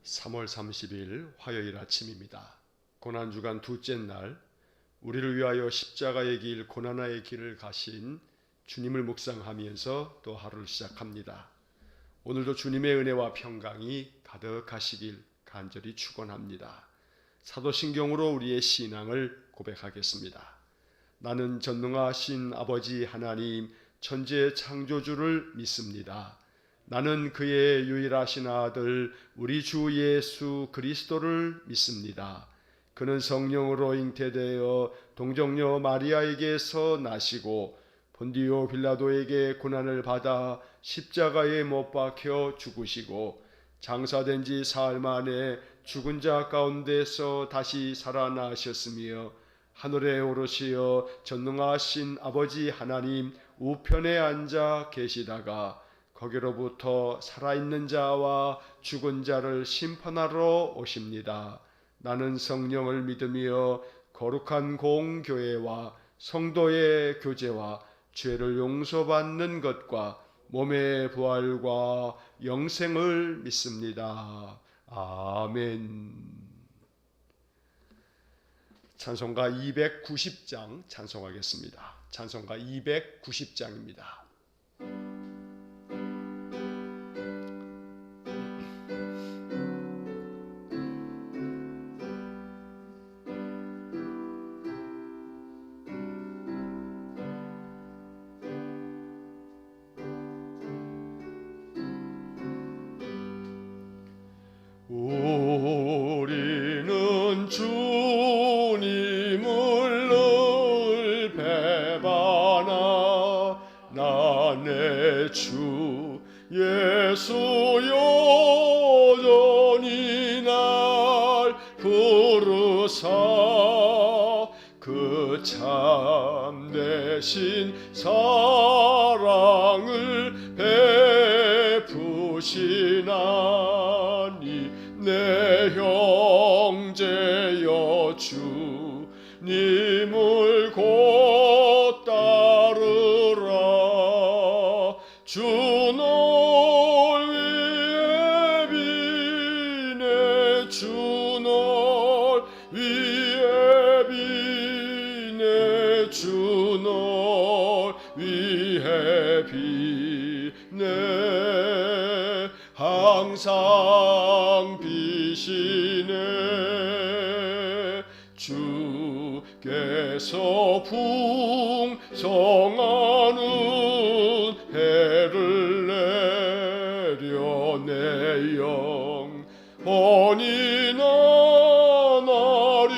3월 30일 화요일 아침입니다. 고난주간 둘째 날, 우리를 위하여 십자가의 길, 고난의 길을 가신 주님을 묵상하면서 또 하루를 시작합니다. 오늘도 주님의 은혜와 평강이 가득하시길 간절히 축원합니다. 사도신경으로 우리의 신앙을 고백하겠습니다. 나는 전능하신 아버지 하나님 천지의 창조주를 믿습니다. 나는 그의 유일하신 아들 우리 주 예수 그리스도를 믿습니다. 그는 성령으로 잉태되어 동정녀 마리아에게서 나시고 본디오 빌라도에게 고난을 받아 십자가에 못 박혀 죽으시고 장사된 지 사흘 만에 죽은 자 가운데서 다시 살아나셨으며 하늘에 오르시어 전능하신 아버지 하나님 우편에 앉아 계시다가 거기로부터 살아있는 자와 죽은 자를 심판하러 오십니다. 나는 성령을 믿으며 거룩한 공교회와 성도의 교제와 죄를 용서받는 것과 몸의 부활과 영생을 믿습니다. 아멘. 찬송가 290장 찬송하겠습니다. 찬송가 290장입니다. 우리는 주님을 늘 배반하 나 내 주 예수 여전히 날 부르사 그 참되신 사랑을 베푸시나니 내 형제여 주님을 곧 따르라. 주 널 위해 비네 주 널 위해 비네 주 널 위해 비네 항상 비시네 주께서 풍성한 은혜를 내려 내 영혼이 나날이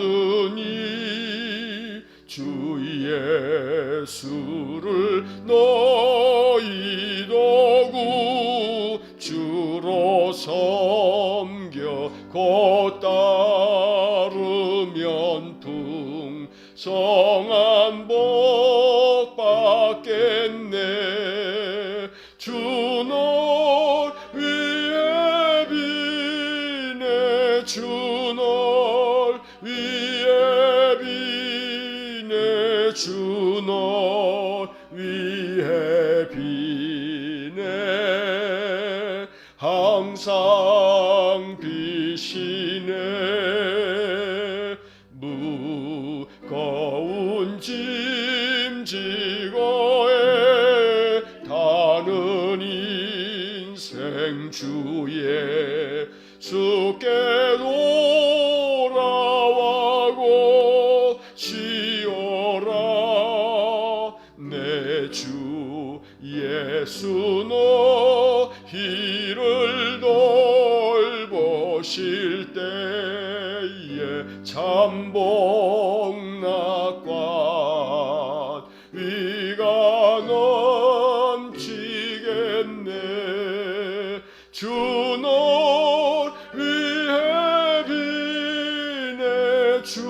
복받으니 주 예수를 너희도 구주로 섬겨 곧 따르면 풍성한 복 받겠네. 주 널 위해 비네 주 널 위해 비네 주 널 위해 비네 항상 비시네. 무거운 짐 지고에 타는 인생 주 예수께 돌아와고 시오라. 내 주 예수 너희를 돌보실 때에 참복락관 위가 넘치겠네. 주 널 위해 비네 주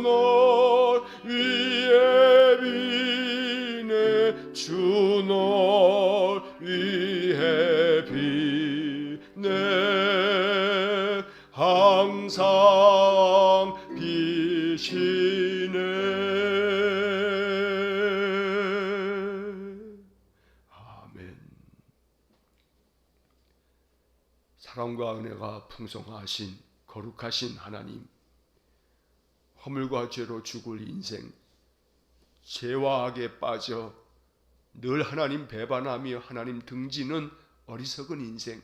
널 위해 비네 주 널 위해 비네 항상 비시네. 아멘. 사랑과 은혜가 풍성하신 거룩하신 하나님, 허물과 죄로 죽을 인생, 죄와 악에 빠져 늘 하나님 배반하며 하나님 등지는 어리석은 인생,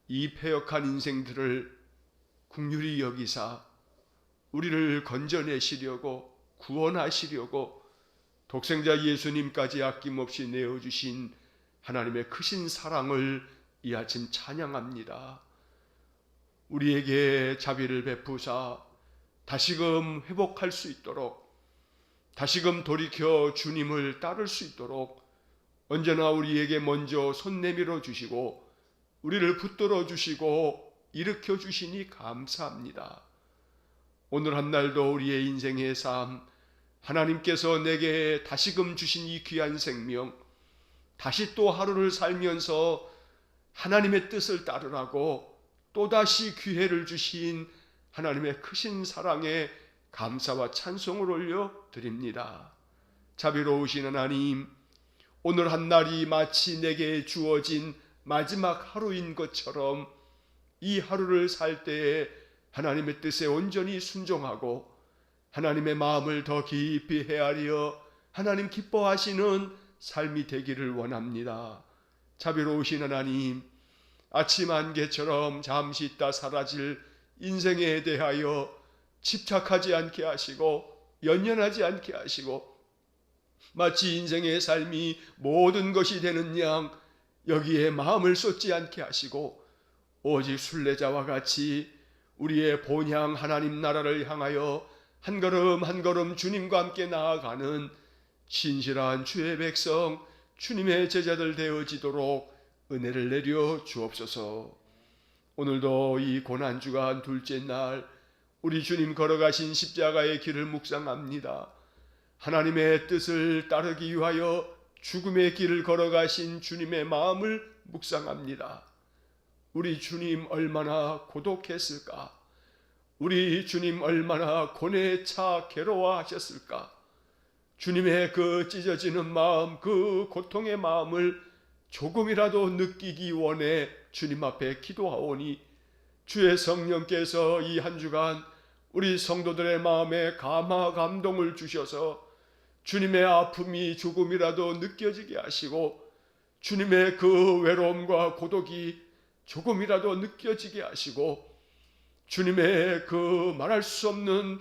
이 패역한 인생들을 긍휼히 여기사 우리를 건져내시려고 구원하시려고 독생자 예수님까지 아낌없이 내어주신 하나님의 크신 사랑을 이 아침 찬양합니다. 우리에게 자비를 베푸사 다시금 회복할 수 있도록, 다시금 돌이켜 주님을 따를 수 있도록 언제나 우리에게 먼저 손 내밀어 주시고 우리를 붙들어 주시고 일으켜 주시니 감사합니다. 오늘 한 날도 우리의 인생의 삶, 하나님께서 내게 다시금 주신 이 귀한 생명, 다시 또 하루를 살면서 하나님의 뜻을 따르라고 또다시 기회를 주신 하나님의 크신 사랑에 감사와 찬송을 올려 드립니다. 자비로우신 하나님, 오늘 한 날이 마치 내게 주어진 마지막 하루인 것처럼 이 하루를 살 때에 하나님의 뜻에 온전히 순종하고 하나님의 마음을 더 깊이 헤아려 하나님 기뻐하시는 삶이 되기를 원합니다. 자비로우신 하나님, 아침 안개처럼 잠시 있다 사라질 인생에 대하여 집착하지 않게 하시고 연연하지 않게 하시고 마치 인생의 삶이 모든 것이 되는 양 여기에 마음을 쏟지 않게 하시고 오직 순례자와 같이 우리의 본향 하나님 나라를 향하여 한 걸음 한 걸음 주님과 함께 나아가는 신실한 주의 백성, 주님의 제자들 되어지도록 은혜를 내려 주옵소서. 오늘도 이 고난주간 둘째 날 우리 주님 걸어가신 십자가의 길을 묵상합니다. 하나님의 뜻을 따르기 위하여 죽음의 길을 걸어가신 주님의 마음을 묵상합니다. 우리 주님 얼마나 고독했을까? 우리 주님 얼마나 고뇌에 차 괴로워하셨을까? 주님의 그 찢어지는 마음, 그 고통의 마음을 조금이라도 느끼기 원해 주님 앞에 기도하오니 주의 성령께서 이 한 주간 우리 성도들의 마음에 감동을 주셔서 주님의 아픔이 조금이라도 느껴지게 하시고 주님의 그 외로움과 고독이 조금이라도 느껴지게 하시고 주님의 그 말할 수 없는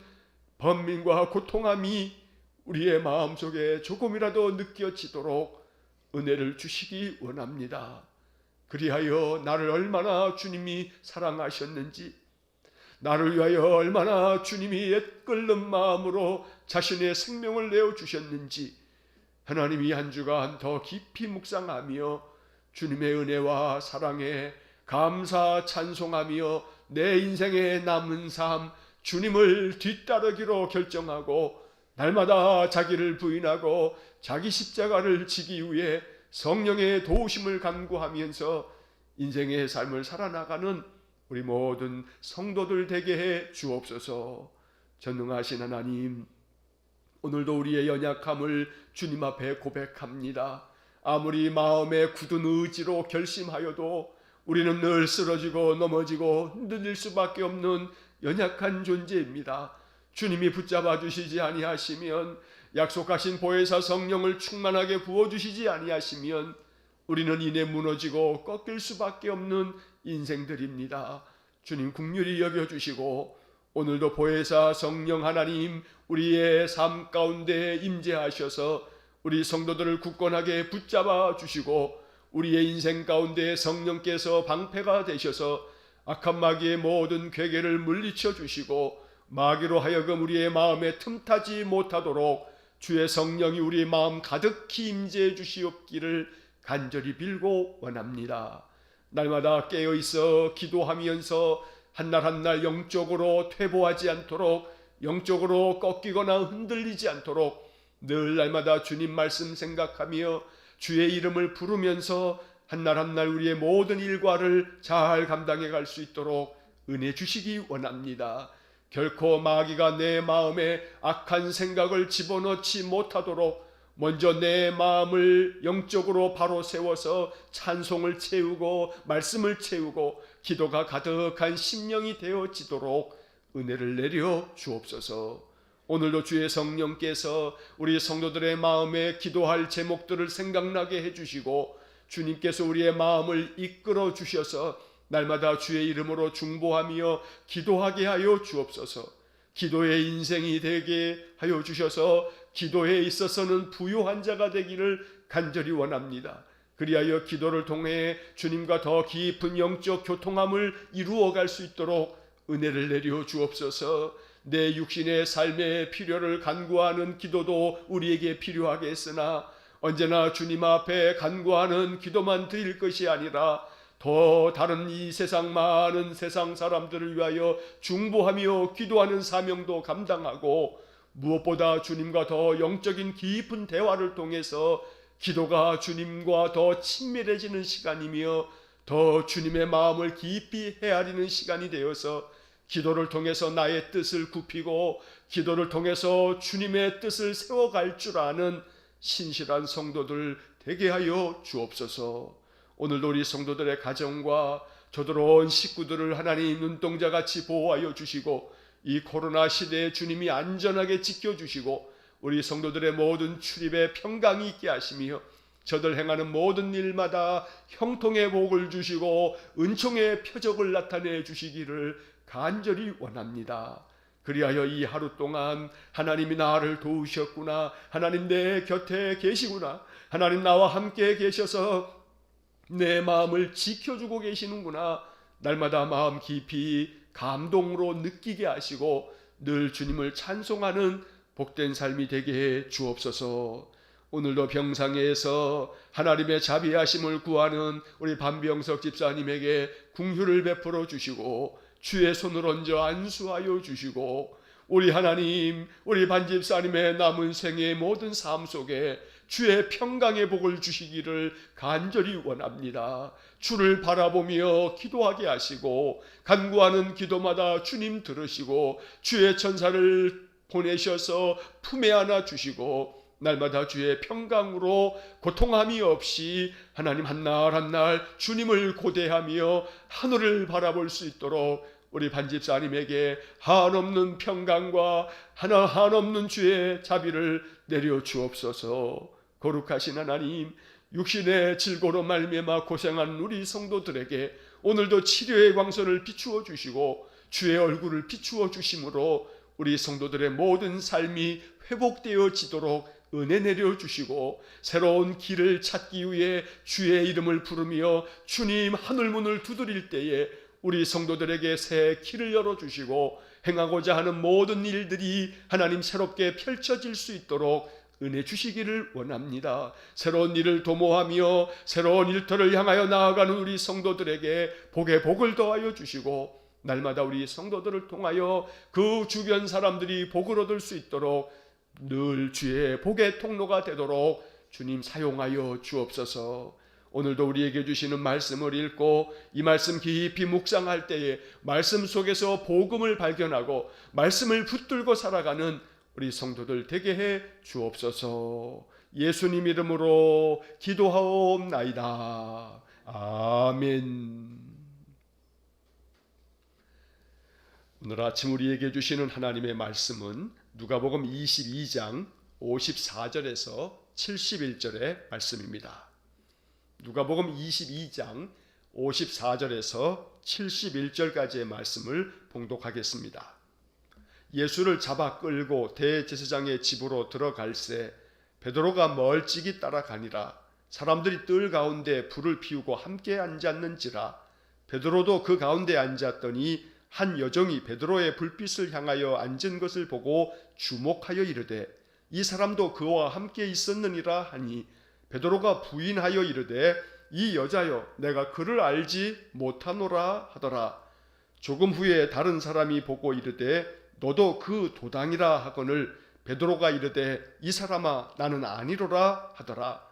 번민과 고통함이 우리의 마음속에 조금이라도 느껴지도록 은혜를 주시기 원합니다. 그리하여 나를 얼마나 주님이 사랑하셨는지, 나를 위하여 얼마나 주님이 옛끓는 마음으로 자신의 생명을 내어주셨는지 하나님이 한 주간 더 깊이 묵상하며 주님의 은혜와 사랑에 감사 찬송하며 내 인생의 남은 삶 주님을 뒤따르기로 결정하고 날마다 자기를 부인하고 자기 십자가를 지기 위해 성령의 도우심을 간구하면서 인생의 삶을 살아나가는 우리 모든 성도들 되게 해 주옵소서. 전능하신 하나님, 오늘도 우리의 연약함을 주님 앞에 고백합니다. 아무리 마음에 굳은 의지로 결심하여도 우리는 늘 쓰러지고 넘어지고 흔들릴 수밖에 없는 연약한 존재입니다. 주님이 붙잡아 주시지 아니하시면, 약속하신 보혜사 성령을 충만하게 부어주시지 아니하시면 우리는 이내 무너지고 꺾일 수밖에 없는 인생들입니다. 주님 긍휼히 여겨주시고 오늘도 보혜사 성령 하나님 우리의 삶 가운데 임재하셔서 우리 성도들을 굳건하게 붙잡아 주시고 우리의 인생 가운데 성령께서 방패가 되셔서 악한 마귀의 모든 괴계를 물리쳐 주시고 마귀로 하여금 우리의 마음에 틈타지 못하도록 주의 성령이 우리의 마음 가득히 임재해 주시옵기를 간절히 빌고 원합니다. 날마다 깨어있어 기도하면서 한날 한날 영적으로 퇴보하지 않도록, 영적으로 꺾이거나 흔들리지 않도록 늘 날마다 주님 말씀 생각하며 주의 이름을 부르면서 한날 한날 우리의 모든 일과를 잘 감당해 갈 수 있도록 은혜 주시기 원합니다. 결코 마귀가 내 마음에 악한 생각을 집어넣지 못하도록 먼저 내 마음을 영적으로 바로 세워서 찬송을 채우고 말씀을 채우고 기도가 가득한 심령이 되어지도록 은혜를 내려 주옵소서. 오늘도 주의 성령께서 우리 성도들의 마음에 기도할 제목들을 생각나게 해주시고 주님께서 우리의 마음을 이끌어 주셔서 날마다 주의 이름으로 중보하며 기도하게 하여 주옵소서. 기도의 인생이 되게 하여 주셔서 기도에 있어서는 부유한 자가 되기를 간절히 원합니다. 그리하여 기도를 통해 주님과 더 깊은 영적 교통함을 이루어갈 수 있도록 은혜를 내려 주옵소서. 내 육신의 삶의 필요를 간구하는 기도도 우리에게 필요하겠으나 언제나 주님 앞에 간구하는 기도만 드릴 것이 아니라 더 다른 이 세상 많은 세상 사람들을 위하여 중보하며 기도하는 사명도 감당하고 무엇보다 주님과 더 영적인 깊은 대화를 통해서 기도가 주님과 더 친밀해지는 시간이며 더 주님의 마음을 깊이 헤아리는 시간이 되어서 기도를 통해서 나의 뜻을 굽히고 기도를 통해서 주님의 뜻을 세워갈 줄 아는 신실한 성도들 되게 하여 주옵소서. 오늘도 우리 성도들의 가정과 저들온 식구들을 하나님 눈동자같이 보호하여 주시고 이 코로나 시대에 주님이 안전하게 지켜주시고 우리 성도들의 모든 출입에 평강이 있게 하시며 저들 행하는 모든 일마다 형통의 복을 주시고 은총의 표적을 나타내 주시기를 간절히 원합니다. 그리하여 이 하루 동안 하나님이 나를 도우셨구나, 하나님 내 곁에 계시구나, 하나님 나와 함께 계셔서 내 마음을 지켜주고 계시는구나, 날마다 마음 깊이 감동으로 느끼게 하시고 늘 주님을 찬송하는 복된 삶이 되게 해 주옵소서. 오늘도 병상에서 하나님의 자비하심을 구하는 우리 반병석 집사님에게 긍휼을 베풀어 주시고 주의 손을 얹어 안수하여 주시고 우리 하나님, 우리 반집사님의 남은 생의 모든 삶 속에 주의 평강의 복을 주시기를 간절히 원합니다. 주를 바라보며 기도하게 하시고 간구하는 기도마다 주님 들으시고 주의 천사를 보내셔서 품에 안아 주시고 날마다 주의 평강으로 고통함이 없이 하나님 한날 한날 주님을 고대하며 하늘을 바라볼 수 있도록 우리 반집사님에게 한없는 평강과 한없는 주의 자비를 내려 주옵소서. 거룩하신 하나님, 육신의 질고로 말미암아 고생한 우리 성도들에게 오늘도 치료의 광선을 비추어 주시고 주의 얼굴을 비추어 주심으로 우리 성도들의 모든 삶이 회복되어지도록 은혜 내려 주시고 새로운 길을 찾기 위해 주의 이름을 부르며 주님 하늘문을 두드릴 때에 우리 성도들에게 새 길을 열어주시고 행하고자 하는 모든 일들이 하나님 새롭게 펼쳐질 수 있도록 은혜 주시기를 원합니다. 새로운 일을 도모하며 새로운 일터를 향하여 나아가는 우리 성도들에게 복에 복을 더하여 주시고 날마다 우리 성도들을 통하여 그 주변 사람들이 복을 얻을 수 있도록 늘 주의 복의 통로가 되도록 주님 사용하여 주옵소서. 오늘도 우리에게 주시는 말씀을 읽고 이 말씀 깊이 묵상할 때에 말씀 속에서 복음을 발견하고 말씀을 붙들고 살아가는 우리 성도들 되게 해 주옵소서. 예수님 이름으로 기도하옵나이다. 아멘. 오늘 아침 우리에게 주시는 하나님의 말씀은 누가복음 22장 54절에서 71절의 말씀입니다. 누가복음 22장 54절에서 71절까지의 말씀을 봉독하겠습니다. 예수를 잡아 끌고 대제사장의 집으로 들어갈새 베드로가 멀찍이 따라가니라. 사람들이 뜰 가운데 불을 피우고 함께 앉았는지라. 베드로도 그 가운데 앉았더니 한 여종이 베드로의 불빛을 향하여 앉은 것을 보고 주목하여 이르되 이 사람도 그와 함께 있었느니라 하니 베드로가 부인하여 이르되 이 여자여 내가 그를 알지 못하노라 하더라. 조금 후에 다른 사람이 보고 이르되 너도 그 도당이라 하거늘 베드로가 이르되 이 사람아 나는 아니로라 하더라.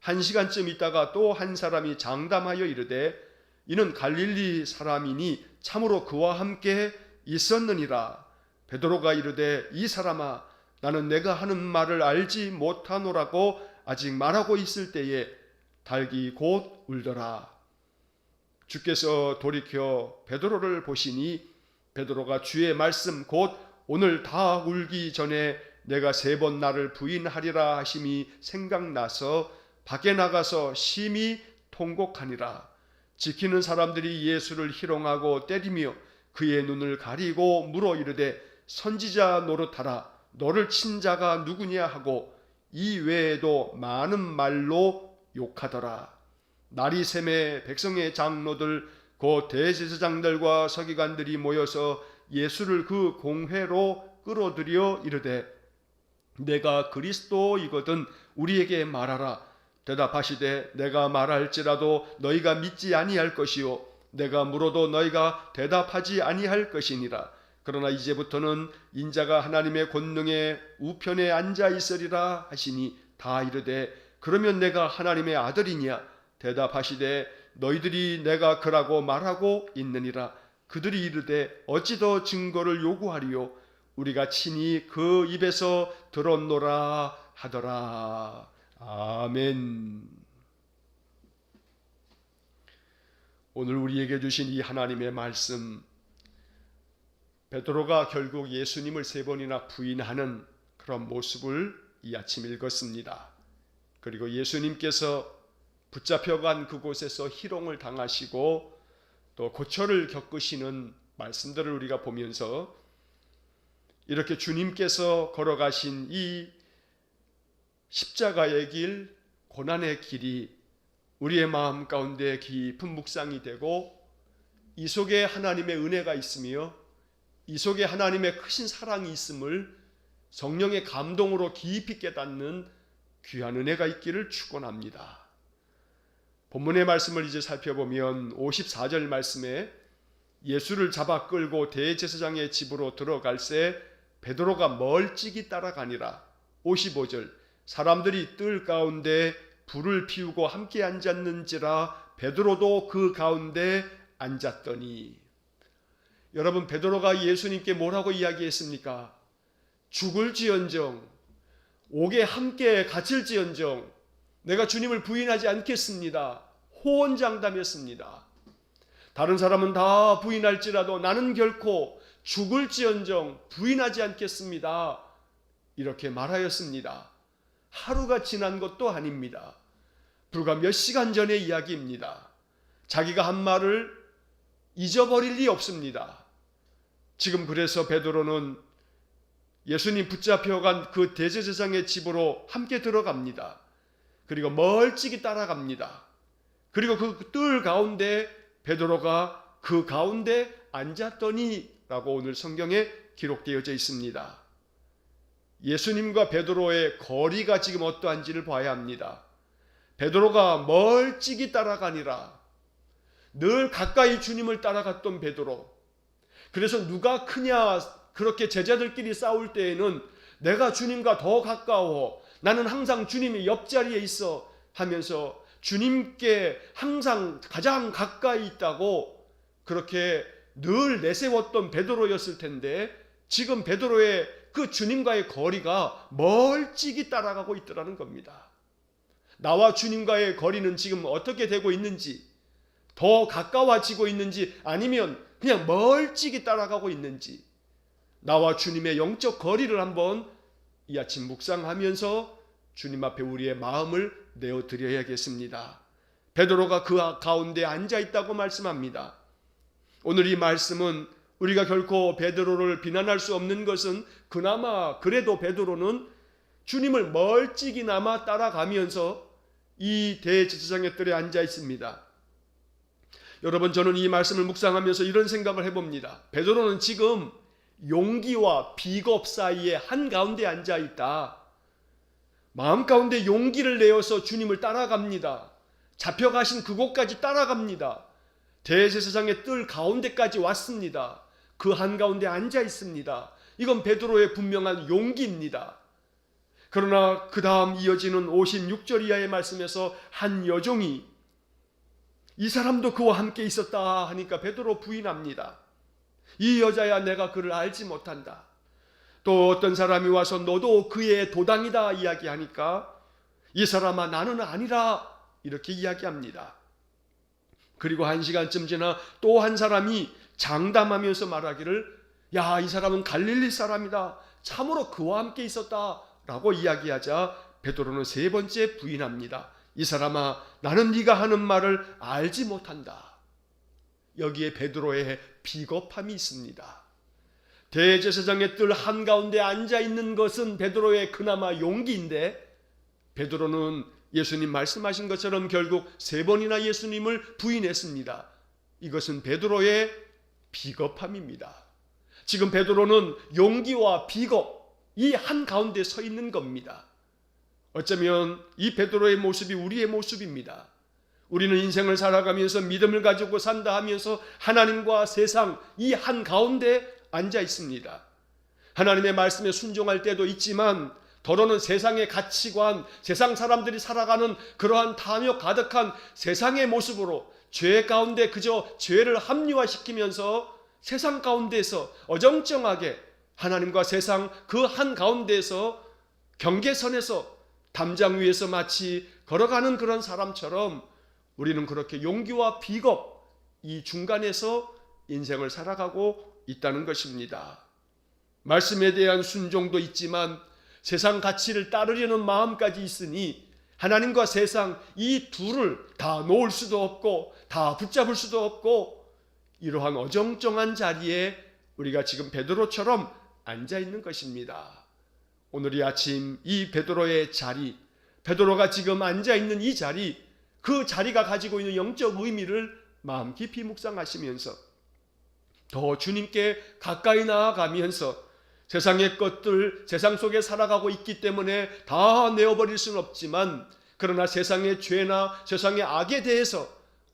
1시간쯤 있다가 또 한 사람이 장담하여 이르되 이는 갈릴리 사람이니 참으로 그와 함께 있었느니라. 베드로가 이르되 이 사람아 나는 내가 하는 말을 알지 못하노라고 아직 말하고 있을 때에 닭이 곧 울더라. 주께서 돌이켜 베드로를 보시니 베드로가 주의 말씀 곧 오늘 닭 울기 전에 내가 3번 나를 부인하리라 하심이 생각나서 밖에 나가서 심히 통곡하니라. 지키는 사람들이 예수를 희롱하고 때리며 그의 눈을 가리고 물어 이르되 선지자 노릇하라. 너를 친 자가 누구냐 하고 이 외에도 많은 말로 욕하더라. 날이 새매 백성의 장로들 곧 대제사장들과 서기관들이 모여서 예수를 그 공회로 끌어들여 이르되 내가 그리스도이거든 우리에게 말하라. 대답하시되 내가 말할지라도 너희가 믿지 아니할 것이요 내가 물어도 너희가 대답하지 아니할 것이니라. 그러나 이제부터는 인자가 하나님의 권능의 우편에 앉아 있으리라 하시니 다 이르되 그러면 내가 하나님의 아들이냐. 대답하시되 너희들이 내가 그라고 말하고 있느니라. 그들이 이르되 어찌 더 증거를 요구하리요. 우리가 친히 그 입에서 들었노라 하더라. 아멘. 오늘 우리에게 주신 이 하나님의 말씀, 베드로가 결국 예수님을 3번이나 부인하는 그런 모습을 이 아침 읽었습니다. 그리고 예수님께서 붙잡혀간 그곳에서 희롱을 당하시고 또 고초를 겪으시는 말씀들을 우리가 보면서 이렇게 주님께서 걸어가신 이 십자가의 길, 고난의 길이 우리의 마음 가운데 깊은 묵상이 되고 이 속에 하나님의 은혜가 있으며 이 속에 하나님의 크신 사랑이 있음을 성령의 감동으로 깊이 깨닫는 귀한 은혜가 있기를 축원합니다. 본문의 말씀을 이제 살펴보면 54절 말씀에 예수를 잡아 끌고 대제사장의 집으로 들어갈새 베드로가 멀찍이 따라가니라. 55절 사람들이 뜰 가운데 불을 피우고 함께 앉았는지라 베드로도 그 가운데 앉았더니. 여러분, 베드로가 예수님께 뭐라고 이야기했습니까? 죽을지언정 옥에 함께 갇힐지언정 내가 주님을 부인하지 않겠습니다. 호언장담했습니다. 다른 사람은 다 부인할지라도 나는 결코 죽을지언정 부인하지 않겠습니다. 이렇게 말하였습니다. 하루가 지난 것도 아닙니다. 불과 몇 시간 전의 이야기입니다. 자기가 한 말을 잊어버릴 리 없습니다. 지금 그래서 베드로는 예수님 붙잡혀간 그 대제사장의 집으로 함께 들어갑니다. 그리고 멀찍이 따라갑니다. 그리고 그 뜰 가운데 베드로가 그 가운데 앉았더니 라고 오늘 성경에 기록되어져 있습니다. 예수님과 베드로의 거리가 지금 어떠한지를 봐야 합니다. 베드로가 멀찍이 따라가니라. 늘 가까이 주님을 따라갔던 베드로. 그래서 누가 크냐 그렇게 제자들끼리 싸울 때에는 내가 주님과 더 가까워 나는 항상 주님의 옆자리에 있어 하면서 주님께 항상 가장 가까이 있다고 그렇게 늘 내세웠던 베드로였을 텐데 지금 베드로의 그 주님과의 거리가 멀찍이 따라가고 있더라는 겁니다. 나와 주님과의 거리는 지금 어떻게 되고 있는지, 더 가까워지고 있는지 아니면 그냥 멀찍이 따라가고 있는지, 나와 주님의 영적 거리를 한번 이 아침 묵상하면서 주님 앞에 우리의 마음을 내어드려야겠습니다. 베드로가 그 가운데 앉아있다고 말씀합니다. 오늘 이 말씀은 우리가 결코 베드로를 비난할 수 없는 것은 그나마 그래도 베드로는 주님을 멀찍이나마 따라가면서 이 대제사장의 뜰에 앉아 있습니다. 여러분, 저는 이 말씀을 묵상하면서 이런 생각을 해봅니다. 베드로는 지금 용기와 비겁 사이에 한가운데 앉아 있다. 마음 가운데 용기를 내어서 주님을 따라갑니다. 잡혀가신 그곳까지 따라갑니다. 대제사장의 뜰 가운데까지 왔습니다. 그 한가운데 앉아 있습니다. 이건 베드로의 분명한 용기입니다. 그러나 그 다음 이어지는 56절 이하의 말씀에서 한 여종이 이 사람도 그와 함께 있었다 하니까 베드로 부인합니다. 이 여자야 내가 그를 알지 못한다. 또 어떤 사람이 와서 너도 그의 도당이다 이야기하니까 이 사람아 나는 아니라 이렇게 이야기합니다. 그리고 1시간쯤 지나 또 한 사람이 장담하면서 말하기를 야, 이 사람은 갈릴리 사람이다. 참으로 그와 함께 있었다 라고 이야기하자 베드로는 3번째 부인합니다. 이 사람아 나는 네가 하는 말을 알지 못한다. 여기에 베드로의 비겁함이 있습니다. 대제사장의 뜰 한가운데 앉아있는 것은 베드로의 그나마 용기인데 베드로는 예수님 말씀하신 것처럼 결국 3번이나 예수님을 부인했습니다. 이것은 베드로의 비겁함입니다. 지금 베드로는 용기와 비겁 이 한가운데 서 있는 겁니다. 어쩌면 이 베드로의 모습이 우리의 모습입니다. 우리는 인생을 살아가면서 믿음을 가지고 산다 하면서 하나님과 세상 이 한가운데 앉아 있습니다. 하나님의 말씀에 순종할 때도 있지만 더러는 세상의 가치관, 세상 사람들이 살아가는 그러한 탐욕 가득한 세상의 모습으로 죄 가운데 그저 죄를 합리화시키면서 세상 가운데서 어정쩡하게 하나님과 세상 그 한가운데에서 경계선에서 담장 위에서 마치 걸어가는 그런 사람처럼 우리는 그렇게 용기와 비겁 이 중간에서 인생을 살아가고 있다는 것입니다. 말씀에 대한 순종도 있지만 세상 가치를 따르려는 마음까지 있으니 하나님과 세상 이 둘을 다 놓을 수도 없고 다 붙잡을 수도 없고 이러한 어정쩡한 자리에 우리가 지금 베드로처럼 앉아 있는 것입니다. 오늘 이 아침 이 베드로의 자리, 베드로가 지금 앉아 있는 이 자리, 그 자리가 가지고 있는 영적 의미를 마음 깊이 묵상하시면서 더 주님께 가까이 나아가면서 세상의 것들, 세상 속에 살아가고 있기 때문에 다 내어버릴 수는 없지만 그러나 세상의 죄나 세상의 악에 대해서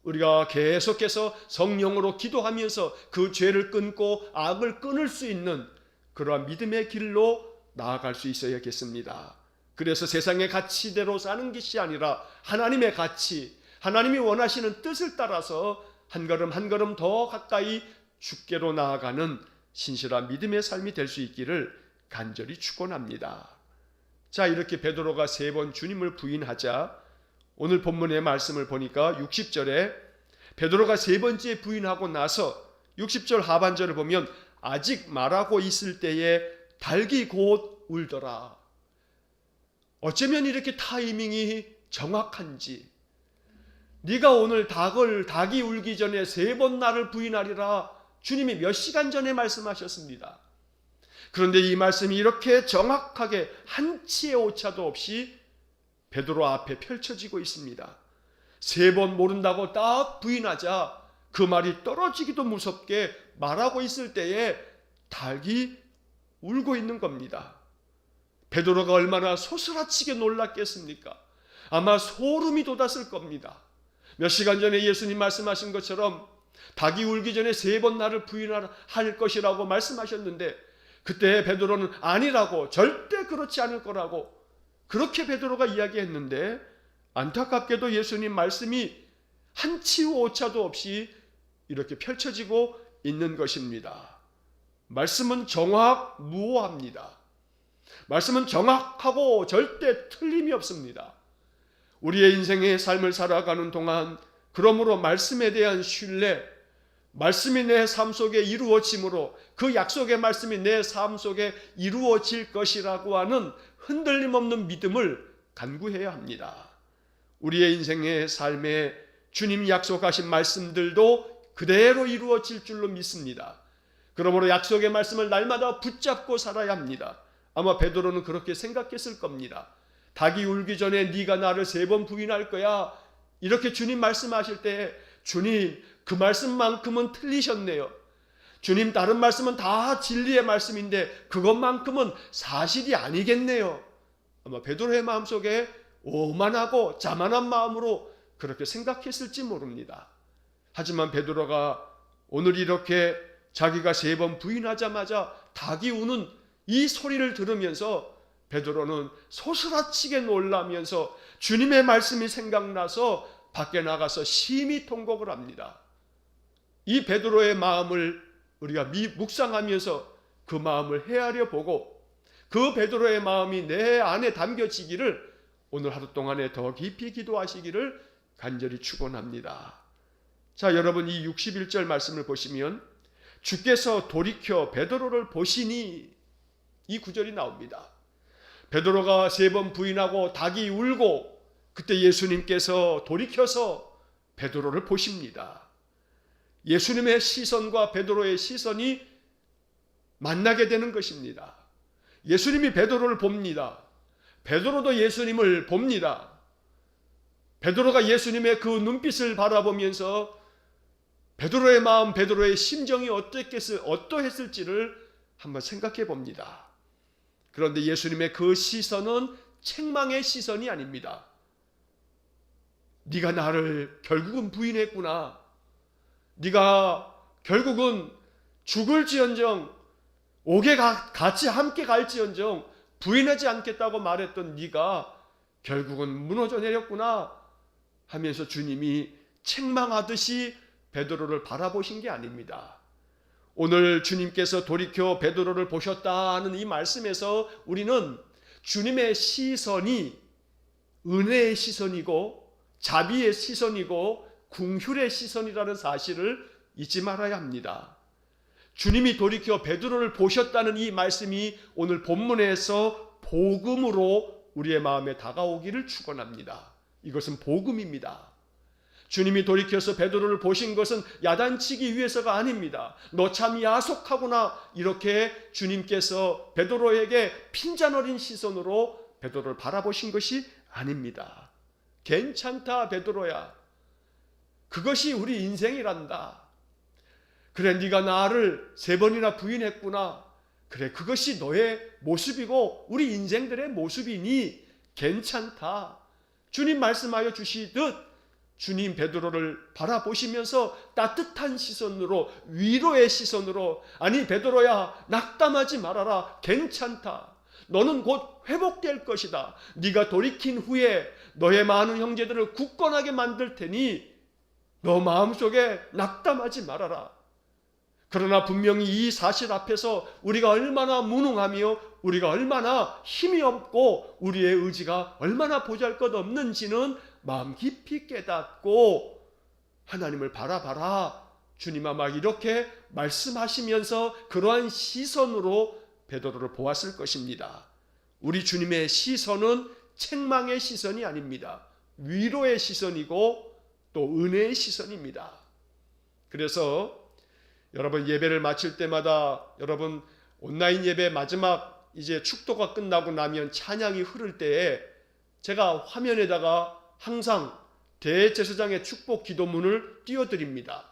우리가 계속해서 성령으로 기도하면서 그 죄를 끊고 악을 끊을 수 있는 그러한 믿음의 길로 나아갈 수 있어야겠습니다. 그래서 세상의 가치대로 사는 것이 아니라 하나님의 가치, 하나님이 원하시는 뜻을 따라서 한 걸음 한 걸음 더 가까이 주께로 나아가는 신실한 믿음의 삶이 될 수 있기를 간절히 축원합니다. 자, 이렇게 베드로가 3번 주님을 부인하자 오늘 본문의 말씀을 보니까 60절에 베드로가 3번째 부인하고 나서 60절 하반절을 보면 아직 말하고 있을 때에 닭이 곧 울더라. 어쩌면 이렇게 타이밍이 정확한지 네가 오늘 닭이 울기 전에 3번 나를 부인하리라 주님이 몇 시간 전에 말씀하셨습니다. 그런데 이 말씀이 이렇게 정확하게 한치의 오차도 없이 베드로 앞에 펼쳐지고 있습니다. 3번 모른다고 딱 부인하자 그 말이 떨어지기도 무섭게 말하고 있을 때에 닭이 울고 있는 겁니다. 베드로가 얼마나 소스라치게 놀랐겠습니까? 아마 소름이 돋았을 겁니다. 몇 시간 전에 예수님 말씀하신 것처럼 닭이 울기 전에 3번 나를 부인할 것이라고 말씀하셨는데 그때 베드로는 아니라고, 절대 그렇지 않을 거라고 그렇게 베드로가 이야기했는데 안타깝게도 예수님 말씀이 한치 오차도 없이 이렇게 펼쳐지고 있는 것입니다. 말씀은 정확무오합니다. 말씀은 정확하고 절대 틀림이 없습니다. 우리의 인생의 삶을 살아가는 동안 그러므로 말씀에 대한 신뢰, 말씀이 내 삶 속에 이루어짐으로 그 약속의 말씀이 내 삶 속에 이루어질 것이라고 하는 흔들림 없는 믿음을 간구해야 합니다. 우리의 인생의 삶에 주님 약속하신 말씀들도 그대로 이루어질 줄로 믿습니다. 그러므로 약속의 말씀을 날마다 붙잡고 살아야 합니다. 아마 베드로는 그렇게 생각했을 겁니다. 닭이 울기 전에 네가 나를 3번 부인할 거야. 이렇게 주님 말씀하실 때 주님 그 말씀만큼은 틀리셨네요. 주님 다른 말씀은 다 진리의 말씀인데 그것만큼은 사실이 아니겠네요. 아마 베드로의 마음속에 오만하고 자만한 마음으로 그렇게 생각했을지 모릅니다. 하지만 베드로가 오늘 이렇게 자기가 3번 부인하자마자 닭이 우는 이 소리를 들으면서 베드로는 소스라치게 놀라면서 주님의 말씀이 생각나서 밖에 나가서 심히 통곡을 합니다. 이 베드로의 마음을 우리가 묵상하면서 그 마음을 헤아려 보고 그 베드로의 마음이 내 안에 담겨지기를 오늘 하루 동안에 더 깊이 기도하시기를 간절히 축원합니다. 자, 여러분, 이 61절 말씀을 보시면 주께서 돌이켜 베드로를 보시니, 이 구절이 나옵니다. 베드로가 3번 부인하고 닭이 울고 그때 예수님께서 돌이켜서 베드로를 보십니다. 예수님의 시선과 베드로의 시선이 만나게 되는 것입니다. 예수님이 베드로를 봅니다. 베드로도 예수님을 봅니다. 베드로가 예수님의 그 눈빛을 바라보면서 베드로의 마음, 베드로의 심정이 어떠했을지를 한번 생각해 봅니다. 그런데 예수님의 그 시선은 책망의 시선이 아닙니다. 네가 나를 결국은 부인했구나. 네가 결국은 죽을지언정, 옥에 같이 함께 갈지언정 부인하지 않겠다고 말했던 네가 결국은 무너져 내렸구나 하면서 주님이 책망하듯이 베드로를 바라보신 게 아닙니다. 오늘 주님께서 돌이켜 베드로를 보셨다는 이 말씀에서 우리는 주님의 시선이 은혜의 시선이고 자비의 시선이고 긍휼의 시선이라는 사실을 잊지 말아야 합니다. 주님이 돌이켜 베드로를 보셨다는 이 말씀이 오늘 본문에서 복음으로 우리의 마음에 다가오기를 축원합니다. 이것은 복음입니다. 주님이 돌이켜서 베드로를 보신 것은 야단치기 위해서가 아닙니다. 너 참 야속하구나, 이렇게 주님께서 베드로에게 핀잔어린 시선으로 베드로를 바라보신 것이 아닙니다. 괜찮다 베드로야, 그것이 우리 인생이란다. 그래, 네가 나를 3번이나 부인했구나. 그래, 그것이 너의 모습이고 우리 인생들의 모습이니 괜찮다. 주님 말씀하여 주시듯 주님 베드로를 바라보시면서 따뜻한 시선으로, 위로의 시선으로, 아니 베드로야 낙담하지 말아라, 괜찮다. 너는 곧 회복될 것이다. 네가 돌이킨 후에 너의 많은 형제들을 굳건하게 만들 테니 너 마음속에 낙담하지 말아라. 그러나 분명히 이 사실 앞에서 우리가 얼마나 무능하며 우리가 얼마나 힘이 없고 우리의 의지가 얼마나 보잘것없는지는 마음 깊이 깨닫고 하나님을 바라봐라. 주님아 막 이렇게 말씀하시면서 그러한 시선으로 베드로를 보았을 것입니다. 우리 주님의 시선은 책망의 시선이 아닙니다. 위로의 시선이고 또 은혜의 시선입니다. 그래서 여러분 예배를 마칠 때마다, 여러분 온라인 예배 마지막 이제 축도가 끝나고 나면 찬양이 흐를 때에 제가 화면에다가 항상 대제사장의 축복 기도문을 띄워드립니다.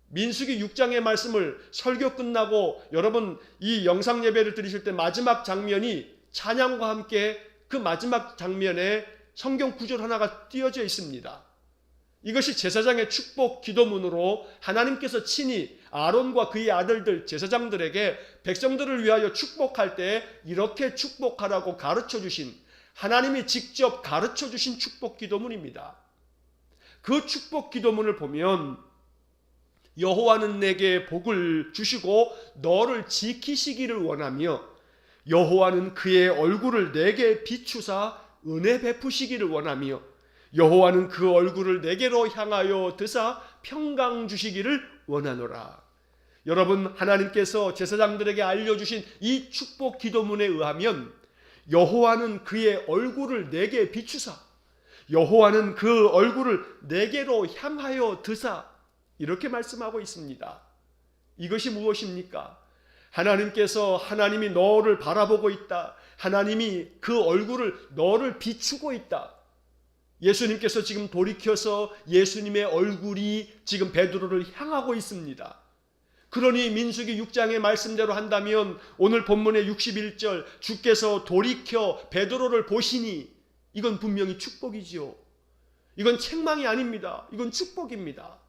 민수기 6장의 말씀을 설교 끝나고 여러분 이 영상 예배를 드리실 때 마지막 장면이 찬양과 함께 그 마지막 장면에 성경 구절 하나가 띄어져 있습니다. 이것이 제사장의 축복 기도문으로 하나님께서 친히 아론과 그의 아들들 제사장들에게 백성들을 위하여 축복할 때 이렇게 축복하라고 가르쳐 주신, 하나님이 직접 가르쳐 주신 축복 기도문입니다. 그 축복 기도문을 보면 여호와는 내게 복을 주시고 너를 지키시기를 원하며 여호와는 그의 얼굴을 내게 비추사 은혜 베푸시기를 원하며 여호와는 그 얼굴을 내게로 향하여 드사 평강 주시기를 원하노라. 여러분, 하나님께서 제사장들에게 알려주신 이 축복 기도문에 의하면 여호와는 그의 얼굴을 내게 비추사, 여호와는 그 얼굴을 내게로 향하여 드사, 이렇게 말씀하고 있습니다. 이것이 무엇입니까? 하나님이 너를 바라보고 있다. 하나님이 그 얼굴을 너를 비추고 있다. 예수님께서 지금 돌이켜서 예수님의 얼굴이 지금 베드로를 향하고 있습니다. 그러니 민수기 6장의 말씀대로 한다면 오늘 본문의 61절 주께서 돌이켜 베드로를 보시니, 이건 분명히 축복이지요. 이건 책망이 아닙니다. 이건 축복입니다.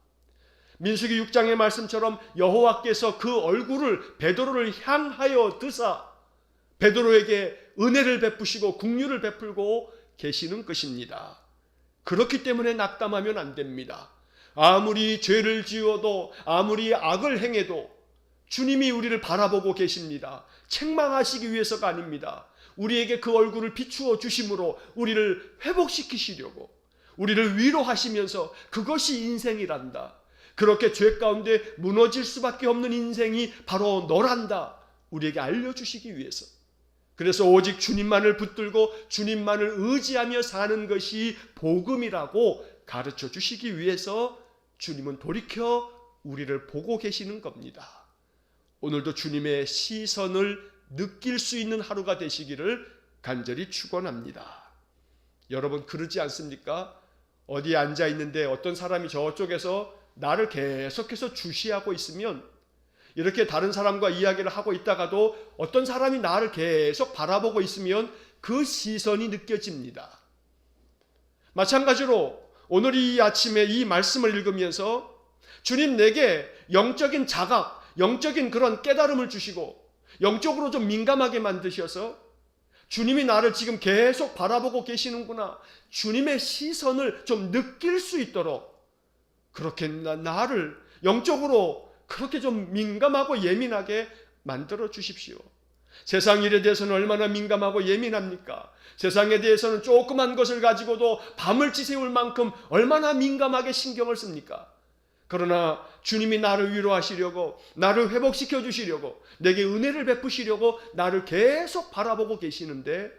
민수기 6장의 말씀처럼 여호와께서 그 얼굴을 베드로를 향하여 드사 베드로에게 은혜를 베푸시고 긍휼을 베풀고 계시는 것입니다. 그렇기 때문에 낙담하면 안 됩니다. 아무리 죄를 지어도 아무리 악을 행해도 주님이 우리를 바라보고 계십니다. 책망하시기 위해서가 아닙니다. 우리에게 그 얼굴을 비추어 주심으로 우리를 회복시키시려고, 우리를 위로하시면서 그것이 인생이란다, 그렇게 죄 가운데 무너질 수밖에 없는 인생이 바로 너란다, 우리에게 알려주시기 위해서. 그래서 오직 주님만을 붙들고 주님만을 의지하며 사는 것이 복음이라고 가르쳐 주시기 위해서 주님은 돌이켜 우리를 보고 계시는 겁니다. 오늘도 주님의 시선을 느낄 수 있는 하루가 되시기를 간절히 축원합니다. 여러분 그러지 않습니까? 어디에 앉아 있는데 어떤 사람이 저쪽에서 나를 계속해서 주시하고 있으면, 이렇게 다른 사람과 이야기를 하고 있다가도 어떤 사람이 나를 계속 바라보고 있으면 그 시선이 느껴집니다. 마찬가지로 오늘 이 아침에 이 말씀을 읽으면서 주님 내게 영적인 자각, 영적인 그런 깨달음을 주시고 영적으로 좀 민감하게 만드셔서 주님이 나를 지금 계속 바라보고 계시는구나, 주님의 시선을 좀 느낄 수 있도록 그렇게 나를 영적으로 그렇게 좀 민감하고 예민하게 만들어 주십시오. 세상 일에 대해서는 얼마나 민감하고 예민합니까? 세상에 대해서는 조그만 것을 가지고도 밤을 지새울 만큼 얼마나 민감하게 신경을 씁니까? 그러나 주님이 나를 위로하시려고, 나를 회복시켜 주시려고, 내게 은혜를 베푸시려고 나를 계속 바라보고 계시는데,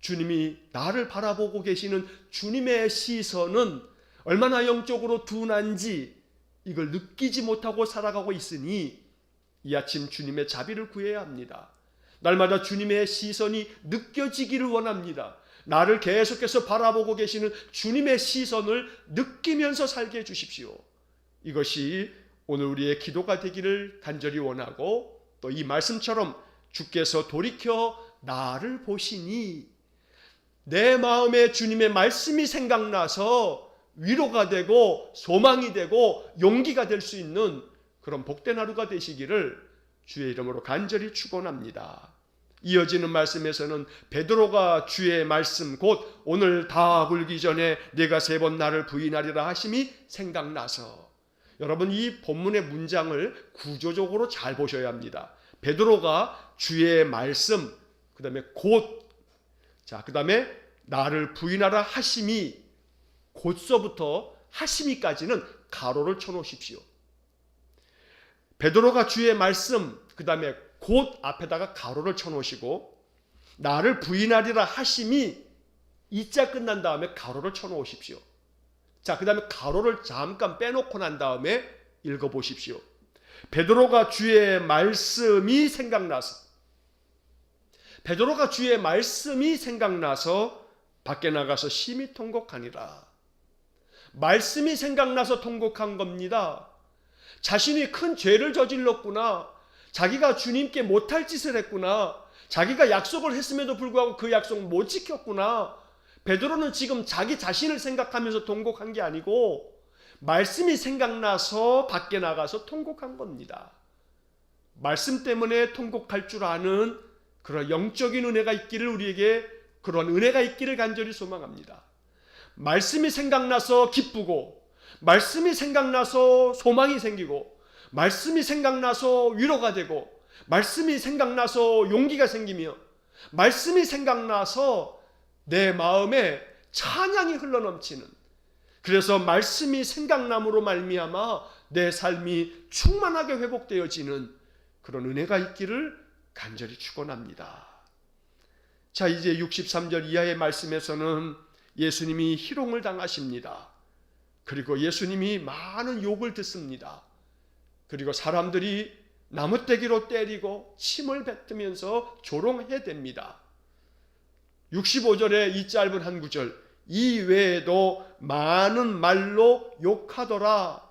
주님이 나를 바라보고 계시는 주님의 시선은 얼마나 영적으로 둔한지 이걸 느끼지 못하고 살아가고 있으니 이 아침 주님의 자비를 구해야 합니다. 날마다 주님의 시선이 느껴지기를 원합니다. 나를 계속해서 바라보고 계시는 주님의 시선을 느끼면서 살게 해주십시오. 이것이 오늘 우리의 기도가 되기를 간절히 원하고, 또 이 말씀처럼 주께서 돌이켜 나를 보시니 내 마음에 주님의 말씀이 생각나서 위로가 되고 소망이 되고 용기가 될 수 있는 그런 복된 하루가 되시기를 주의 이름으로 간절히 축원합니다. 이어지는 말씀에서는 베드로가 주의 말씀 곧 오늘 다 굴기 전에 네가 3번 나를 부인하리라 하심이 생각나서, 여러분 이 본문의 문장을 구조적으로 잘 보셔야 합니다. 베드로가 주의 말씀, 그 다음에 곧, 그 다음에 나를 부인하라 하심이, 곧서부터 하심이까지는 가로를 쳐놓으십시오. 베드로가 주의 말씀, 그 다음에 곧 앞에다가 가로를 쳐놓으시고, 나를 부인하리라 하심이 이자 끝난 다음에 가로를 쳐놓으십시오. 자, 그 다음에 가로를 잠깐 빼놓고 난 다음에 읽어보십시오. 베드로가 주의 말씀이 생각나서, 베드로가 주의 말씀이 생각나서 밖에 나가서 심히 통곡하니라. 말씀이 생각나서 통곡한 겁니다. 자신이 큰 죄를 저질렀구나, 자기가 주님께 못할 짓을 했구나, 자기가 약속을 했음에도 불구하고 그 약속을 못 지켰구나. 베드로는 지금 자기 자신을 생각하면서 통곡한 게 아니고 말씀이 생각나서 밖에 나가서 통곡한 겁니다. 말씀 때문에 통곡할 줄 아는 그런 영적인 은혜가 있기를, 우리에게 그런 은혜가 있기를 간절히 소망합니다. 말씀이 생각나서 기쁘고, 말씀이 생각나서 소망이 생기고, 말씀이 생각나서 위로가 되고, 말씀이 생각나서 용기가 생기며, 말씀이 생각나서 내 마음에 찬양이 흘러넘치는, 그래서 말씀이 생각남으로 말미암아 내 삶이 충만하게 회복되어지는 그런 은혜가 있기를 간절히 축원합니다. 자, 이제 63절 이하의 말씀에서는 예수님이 희롱을 당하십니다. 그리고 예수님이 많은 욕을 듣습니다. 그리고 사람들이 나무떼기로 때리고 침을 뱉으면서 조롱해댑니다. 65절의 이 짧은 한 구절, 이 외에도 많은 말로 욕하더라.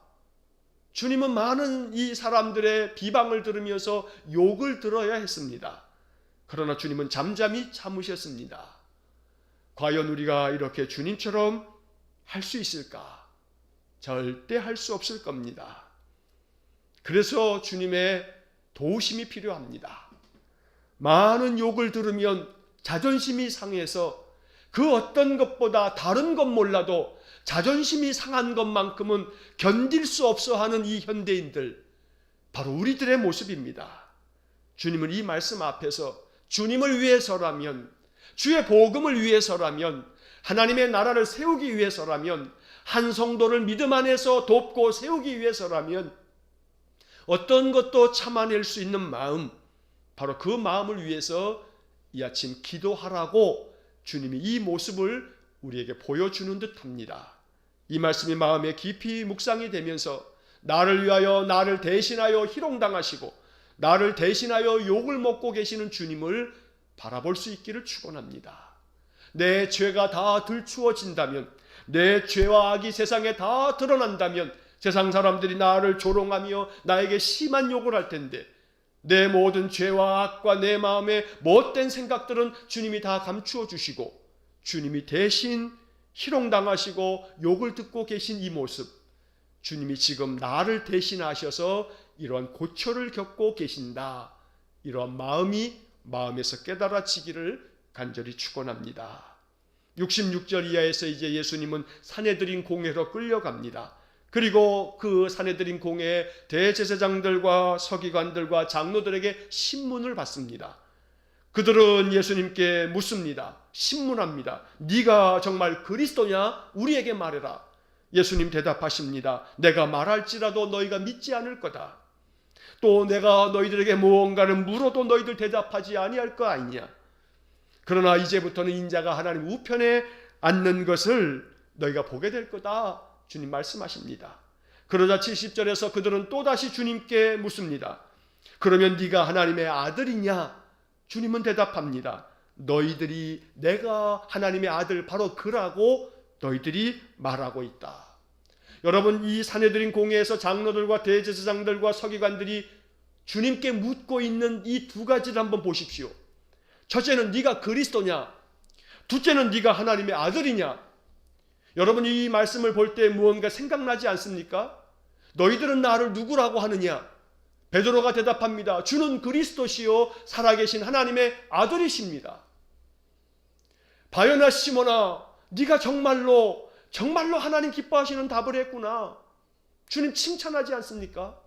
주님은 많은 이 사람들의 비방을 들으면서 욕을 들어야 했습니다. 그러나 주님은 잠잠히 참으셨습니다. 과연 우리가 이렇게 주님처럼 할 수 있을까? 절대 할 수 없을 겁니다. 그래서 주님의 도우심이 필요합니다. 많은 욕을 들으면 자존심이 상해서 그 어떤 것보다 다른 것 몰라도 자존심이 상한 것만큼은 견딜 수 없어 하는 이 현대인들, 바로 우리들의 모습입니다. 주님은 이 말씀 앞에서 주님을 위해서라면, 주의 복음을 위해서라면, 하나님의 나라를 세우기 위해서라면, 한 성도를 믿음 안에서 돕고 세우기 위해서라면 어떤 것도 참아낼 수 있는 마음, 바로 그 마음을 위해서 이 아침 기도하라고 주님이 이 모습을 우리에게 보여주는 듯합니다. 이 말씀이 마음에 깊이 묵상이 되면서 나를 위하여, 나를 대신하여 희롱당하시고 나를 대신하여 욕을 먹고 계시는 주님을 바라볼 수 있기를 축원합니다. 내 죄가 다 들추어진다면, 내 죄와 악이 세상에 다 드러난다면 세상 사람들이 나를 조롱하며 나에게 심한 욕을 할 텐데, 내 모든 죄와 악과 내 마음의 못된 생각들은 주님이 다 감추어 주시고 주님이 대신 희롱당하시고 욕을 듣고 계신 이 모습, 주님이 지금 나를 대신하셔서 이러한 고초를 겪고 계신다, 이러한 마음이 마음에서 깨달아지기를 간절히 축원합니다. 66절 이하에서 이제 예수님은 산헤드린 공회로 끌려갑니다. 그리고 그 산헤드린 공회에 대제사장들과 서기관들과 장로들에게 신문을 받습니다. 그들은 예수님께 묻습니다. 신문합니다. 네가 정말 그리스도냐? 우리에게 말해라. 예수님 대답하십니다. 내가 말할지라도 너희가 믿지 않을 거다. 또 내가 너희들에게 무언가를 물어도 너희들 대답하지 아니할 거 아니냐. 그러나 이제부터는 인자가 하나님 우편에 앉는 것을 너희가 보게 될 거다. 주님 말씀하십니다. 그러자 70절에서 그들은 또다시 주님께 묻습니다. 그러면 네가 하나님의 아들이냐? 주님은 대답합니다. 너희들이 내가 하나님의 아들 바로 그라고 너희들이 말하고 있다. 여러분, 이 산헤드린 공회에서 장로들과 대제사장들과 서기관들이 주님께 묻고 있는 이 두 가지를 한번 보십시오. 첫째는 네가 그리스도냐? 둘째는 네가 하나님의 아들이냐? 여러분, 이 말씀을 볼 때 무언가 생각나지 않습니까? 너희들은 나를 누구라고 하느냐? 베드로가 대답합니다. 주는 그리스도시요 살아계신 하나님의 아들이십니다. 바요나 시몬아, 네가 정말로 하나님 기뻐하시는 답을 했구나. 주님 칭찬하지 않습니까?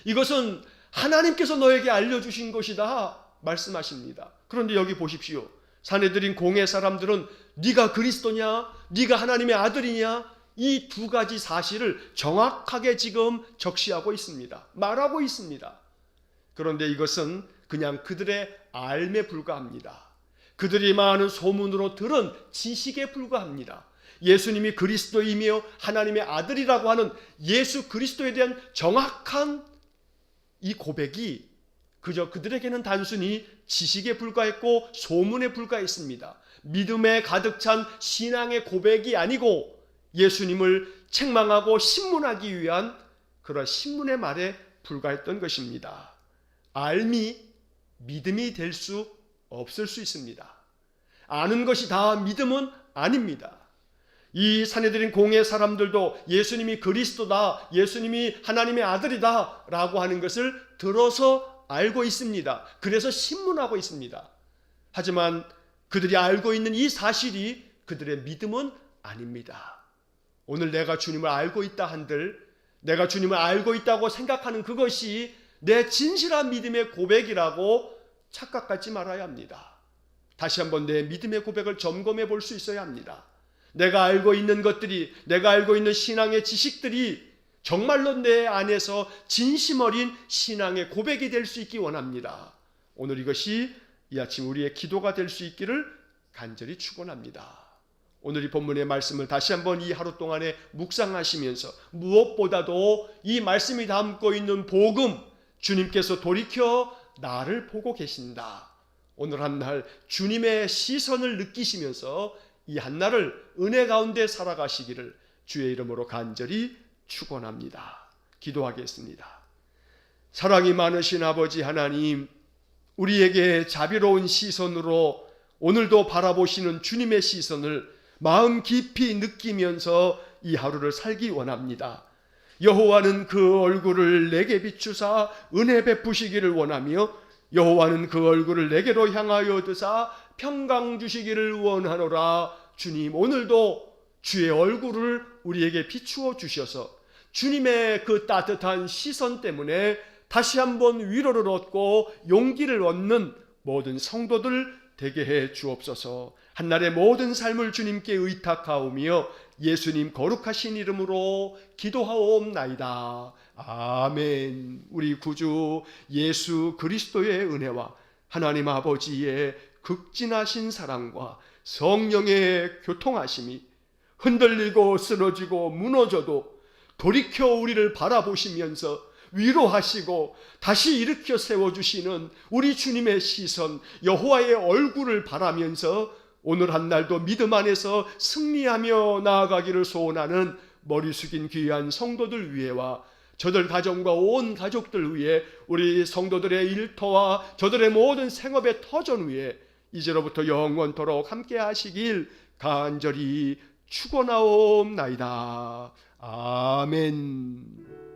이것은 하나님께서 너에게 알려주신 것이다 말씀하십니다. 그런데 여기 보십시오. 산헤드린 공회 사람들은 네가 그리스도냐? 네가 하나님의 아들이냐? 이 두 가지 사실을 정확하게 지금 적시하고 있습니다. 말하고 있습니다. 그런데 이것은 그냥 그들의 알매 불과합니다. 그들이 많은 소문으로 들은 지식에 불과합니다. 예수님이 그리스도이며 하나님의 아들이라고 하는 예수 그리스도에 대한 정확한 이 고백이 그저 그들에게는 단순히 지식에 불과했고 소문에 불과했습니다. 믿음에 가득 찬 신앙의 고백이 아니고 예수님을 책망하고 신문하기 위한 그런 신문의 말에 불과했던 것입니다. 알미 믿음이 될 수 없을 수 있습니다. 아는 것이 다 믿음은 아닙니다. 이 산헤드린 공회 사람들도 예수님이 그리스도다, 예수님이 하나님의 아들이다 라고 하는 것을 들어서 알고 있습니다. 그래서 신문하고 있습니다. 하지만 그들이 알고 있는 이 사실이 그들의 믿음은 아닙니다. 오늘 내가 주님을 알고 있다 한들, 내가 주님을 알고 있다고 생각하는 그것이 내 진실한 믿음의 고백이라고 착각하지 말아야 합니다. 다시 한번 내 믿음의 고백을 점검해 볼 수 있어야 합니다. 내가 알고 있는 것들이, 내가 알고 있는 신앙의 지식들이 정말로 내 안에서 진심 어린 신앙의 고백이 될 수 있기 원합니다. 오늘 이것이 이 아침 우리의 기도가 될 수 있기를 간절히 축원합니다. 오늘 이 본문의 말씀을 다시 한번 이 하루 동안에 묵상하시면서 무엇보다도 이 말씀이 담고 있는 복음, 주님께서 돌이켜 나를 보고 계신다. 오늘 한날 주님의 시선을 느끼시면서 이 한날을 은혜 가운데 살아가시기를 주의 이름으로 간절히 축원합니다. 기도하겠습니다. 사랑이 많으신 아버지 하나님, 우리에게 자비로운 시선으로 오늘도 바라보시는 주님의 시선을 마음 깊이 느끼면서 이 하루를 살기 원합니다. 여호와는 그 얼굴을 내게 비추사 은혜 베푸시기를 원하며 여호와는 그 얼굴을 내게로 향하여 드사 평강 주시기를 원하노라. 주님, 오늘도 주의 얼굴을 우리에게 비추어 주셔서 주님의 그 따뜻한 시선 때문에 다시 한번 위로를 얻고 용기를 얻는 모든 성도들 되게 해 주옵소서. 한날의 모든 삶을 주님께 의탁하오며 예수님 거룩하신 이름으로 기도하옵나이다. 아멘. 우리 구주 예수 그리스도의 은혜와 하나님 아버지의 극진하신 사랑과 성령의 교통하심이 흔들리고 쓰러지고 무너져도 돌이켜 우리를 바라보시면서 위로하시고 다시 일으켜 세워주시는 우리 주님의 시선, 여호와의 얼굴을 바라면서 오늘 한 날도 믿음 안에서 승리하며 나아가기를 소원하는 머리 숙인 귀한 성도들 위에와 저들 가정과 온 가족들 위에, 우리 성도들의 일터와 저들의 모든 생업의 터전 위에 이제로부터 영원토록 함께 하시길 간절히 축원하옵나이다. 아멘.